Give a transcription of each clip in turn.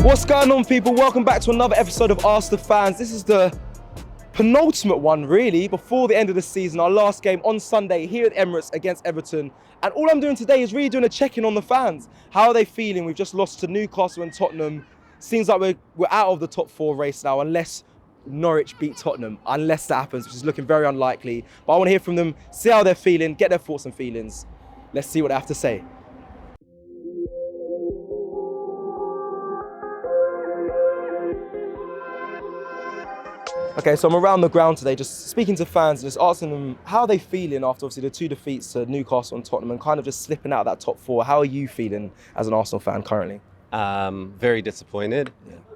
What's going on, people? Welcome back to another episode of Ask the Fans. This is the penultimate one, really, before the end of the season. Our last game on Sunday here at Emirates against Everton. And all I'm doing today is really doing a check-in on the fans. How are they feeling? We've just lost to Newcastle and Tottenham. Seems like we're out of the top four race now, unless Norwich beat Tottenham, unless that happens, which is looking very unlikely. But I want to hear from them, see how they're feeling, get their thoughts and feelings. Let's see what they have to say. Okay, so I'm around the ground today, just speaking to fans and just asking them how are they feeling after obviously the two defeats to Newcastle and Tottenham and kind of just slipping out of that top four. How are you feeling as an Arsenal fan currently? Very disappointed.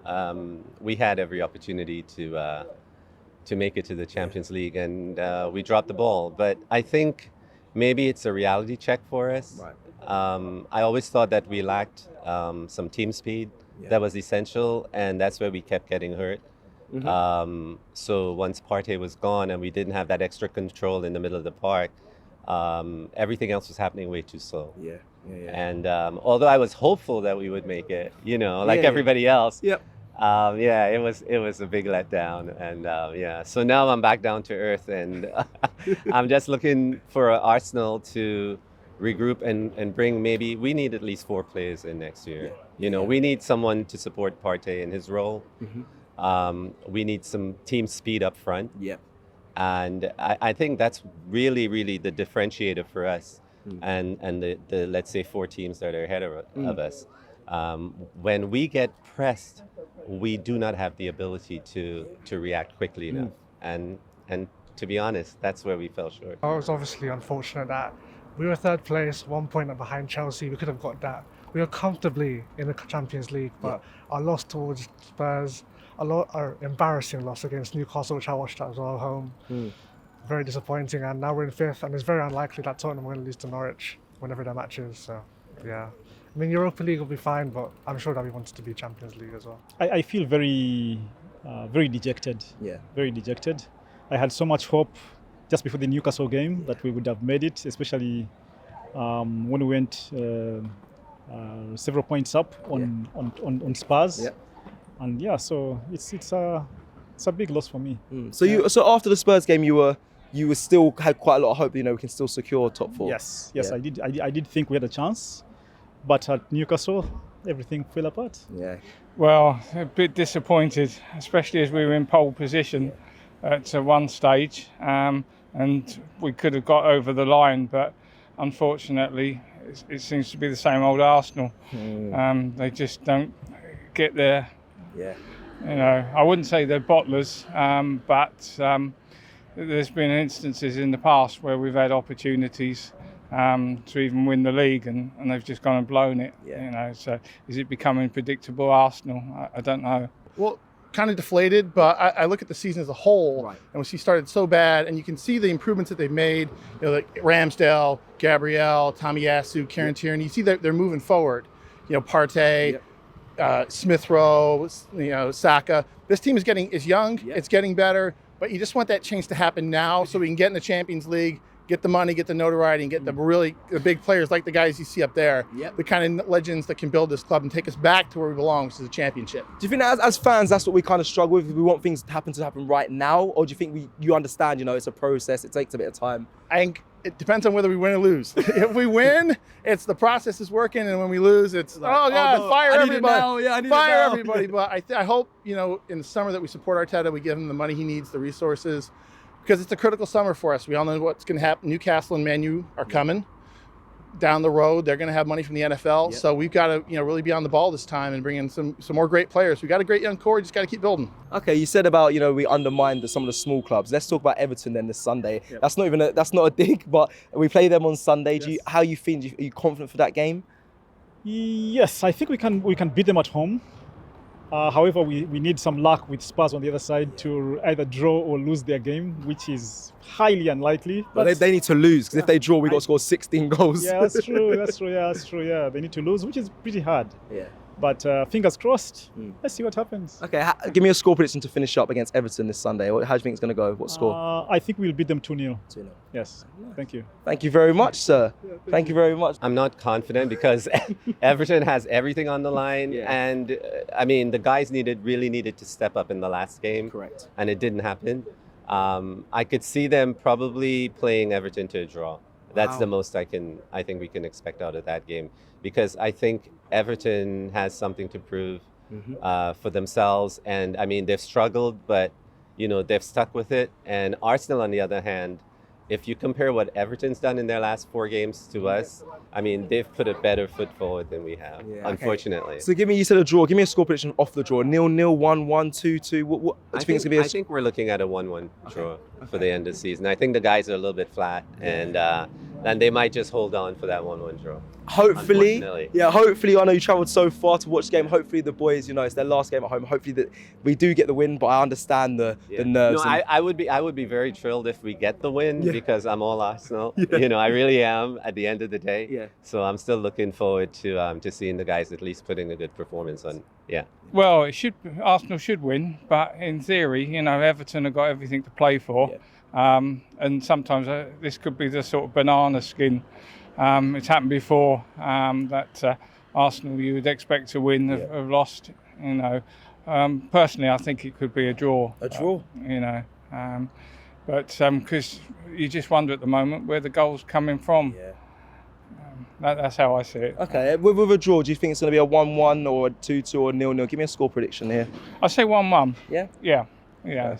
Yeah. We had every opportunity to make it to the Champions League, and we dropped the ball. But I think maybe it's a reality check for us. Right. I always thought that we lacked some team speed. Yeah. That was essential, and that's where we kept getting hurt. Mm-hmm. So once Partey was gone and we didn't have that extra control in the middle of the park, everything else was happening way too slow. Yeah. And although I was hopeful that we would make it, like Yeah. everybody else, Yep. it was a big letdown. And so now I'm back down to earth, and I'm just looking for Arsenal to regroup and bring, maybe we need at least 4 players in next year. Yeah. We need someone to support Partey in his role. Mm-hmm. We need some team speed up front. Yep. And I think that's really, really the differentiator for us and the let's say 4 teams that are ahead of us. When we get pressed, we do not have the ability to react quickly enough. And to be honest, that's where we fell short. It was obviously unfortunate that we were third place, 1 point behind Chelsea. We could have got that. We were comfortably in the Champions League, but our loss towards Spurs, our embarrassing loss against Newcastle, which I watched as well home. Very disappointing, and now we're in 5th, and it's very unlikely that Tottenham will lose to Norwich whenever their match is. So, yeah. I mean, Europa League will be fine, but I'm sure that we want it to be Champions League as well. I feel very dejected. Yeah. Very dejected. I had so much hope just before the Newcastle game that we would have made it, especially when we went several points up on Spurs. Yeah. And so it's a big loss for me. So after the Spurs game, you still had quite a lot of hope. We can still secure top 4. Yes, Yeah. I did think we had a chance, but at Newcastle everything fell apart. Yeah. Well, a bit disappointed, especially as we were in pole position at one stage, and we could have got over the line, but unfortunately it seems to be the same old Arsenal. They just don't get there. Yeah. I wouldn't say they're bottlers, but there's been instances in the past where we've had opportunities to even win the league, and they've just gone and blown it. Yeah. So is it becoming predictable Arsenal? I don't know. Well, kind of deflated, but I look at the season as a whole, Right. and when she started so bad, and you can see the improvements that they've made, like Ramsdale, Gabriel, Tomiyasu, Kieran Tierney. You see that they're moving forward. Partey, Smith Rowe, Saka. This team is young, it's getting better, but you just want that change to happen now so we can get in the Champions League, get the money, get the notoriety, and get the big players like the guys you see up there, the kind of legends that can build this club and take us back to where we belong, which is a championship. Do you think that as fans, that's what we kind of struggle with? We want things to happen right now, or do you think you understand? It's a process. It takes a bit of time. I think it depends on whether we win or lose. If we win, it's the process is working, and when we lose, it's fire everybody, fire everybody. But I hope in the summer that we support Arteta, we give him the money he needs, the resources, because it's a critical summer for us. We all know what's going to happen. Newcastle and Man U are coming down the road. They're going to have money from the NFL, so we've got to really be on the ball this time and bring in some more great players. We got a great young core. Just got to keep building. Okay, you said about we undermined some of the small clubs. Let's talk about Everton then this Sunday. Yep. That's not a dig, but we play them on Sunday. Yes. How are you feeling? Are you confident for that game? Yes, I think we can beat them at home. However, we need some luck with Spurs on the other side to either draw or lose their game, which is highly unlikely. But they need to lose, because if they draw, we got to score 16 goals. Yeah, that's true. Yeah, they need to lose, which is pretty hard. Yeah. But fingers crossed. Let's see what happens. Okay, give me a score prediction to finish up against Everton this Sunday. How do you think it's going to go? What score? I think we'll beat them 2-0. 2-0. Yes. Thank you. Thank you very much, sir. Thank you very much. I'm not confident because Everton has everything on the line, and I mean the guys really needed to step up in the last game. Correct. And it didn't happen. I could see them probably playing Everton to a draw. That's Wow. the most I think we can expect out of that game, because I think Everton has something to prove for themselves. And I mean, they've struggled, but you know, they've stuck with it. And Arsenal, on the other hand, if you compare what Everton's done in their last 4 games to us, I mean, they've put a better foot forward than we have, unfortunately. So you said a draw. Give me a score prediction off the draw. 0-0, 1-1, 2-2. What do you think it's going to be? I think we're looking at a 1-1 draw for the end of the season. I think the guys are a little bit flat, and they might just hold on for that 1-1 draw. Hopefully, Unfortunately. hopefully, I know you travelled so far to watch the game. Hopefully the boys, you know, it's their last game at home. Hopefully that we do get the win, but I understand the nerves. No, I would be very thrilled if we get the win, because I'm all Arsenal. You know, I really am at the end of the day. Yeah. So I'm still looking forward to seeing the guys at least putting a good performance on. Yeah. Well, Arsenal should win, but in theory, you know, Everton have got everything to play for. And sometimes this could be the sort of banana skin. It's happened before that Arsenal you would expect to win have lost. You know, personally, I think it could be a draw. A draw. You know, but because you just wonder at the moment where the goal's coming from. Yeah. That's how I see it. Okay, with a draw, do you think it's going to be a 1-1 or a 2-2 or 0-0? Give me a score prediction here. I say 1-1. Yeah? Yeah. Yeah.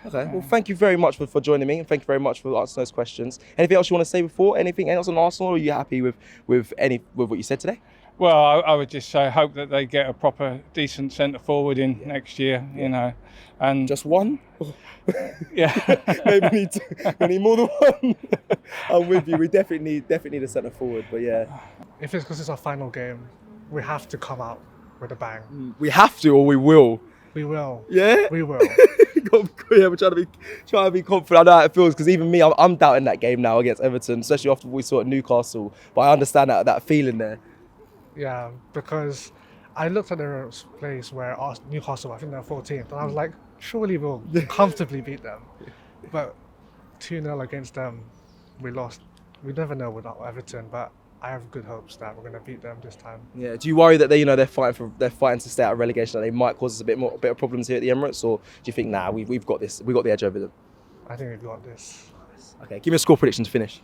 Okay, well, thank you very much for joining me, and thank you very much for answering those questions. Anything else you want to say before? Anything else on Arsenal, or are you happy with what you said today? Well, I would just say hope that they get a proper, decent centre forward in next year. You know, and Just one? yeah. Maybe we need more than one. I'm with you. We definitely need a centre forward, but yeah. If it's because it's our final game, we have to come out with a bang. We have to, or we will. We will. Yeah? We will. Yeah, we're trying to be confident. I know how it feels, because even me, I'm doubting that game now against Everton, especially after what we saw at Newcastle. But I understand that feeling there. Yeah, because I looked at the place where Newcastle, I think they're 14th, and I was like, surely we'll comfortably beat them. But 2-0 against them, we lost. We never know without Everton, but I have good hopes that we're going to beat them this time. Yeah. Do you worry that they're fighting to stay out of relegation, that they might cause us a bit of problems here at the Emirates, or do you think we've got this, we've got the edge over them? I think we've got this. Okay, give me a score prediction to finish.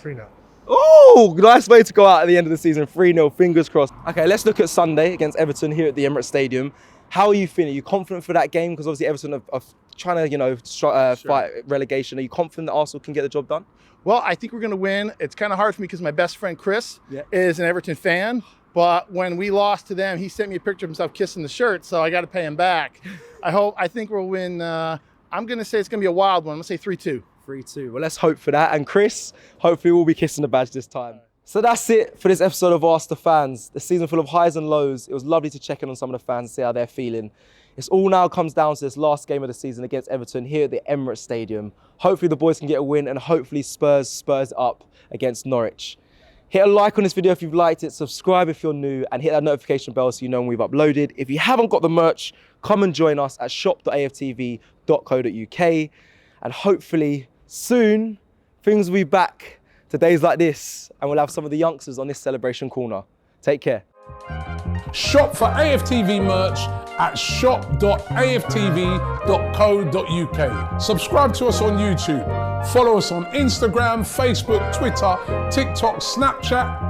3-0. Oh, nice way to go out at the end of the season. 3-0, fingers crossed. Okay, let's look at Sunday against Everton here at the Emirates Stadium. How are you feeling? Are you confident for that game? Because obviously Everton are trying to, fight relegation. Are you confident that Arsenal can get the job done? Well, I think we're going to win. It's kind of hard for me because my best friend Chris is an Everton fan. But when we lost to them, he sent me a picture of himself kissing the shirt, so I got to pay him back. I think we'll win. I'm going to say it's going to be a wild one. I'm going to say 3-2. 3-2. Well, let's hope for that. And Chris, hopefully we'll be kissing the badge this time. So that's it for this episode of Ask the Fans. The season full of highs and lows. It was lovely to check in on some of the fans and see how they're feeling. It's all now comes down to this last game of the season against Everton here at the Emirates Stadium. Hopefully the boys can get a win, and hopefully Spurs up against Norwich. Hit a like on this video if you've liked it, subscribe if you're new, and hit that notification bell so you know when we've uploaded. If you haven't got the merch, come and join us at shop.aftv.co.uk, and hopefully soon things will be back to days like this, and we'll have some of the youngsters on this celebration corner. Take care. Shop for AFTV merch at shop.aftv.co.uk. Subscribe to us on YouTube. Follow us on Instagram, Facebook, Twitter, TikTok, Snapchat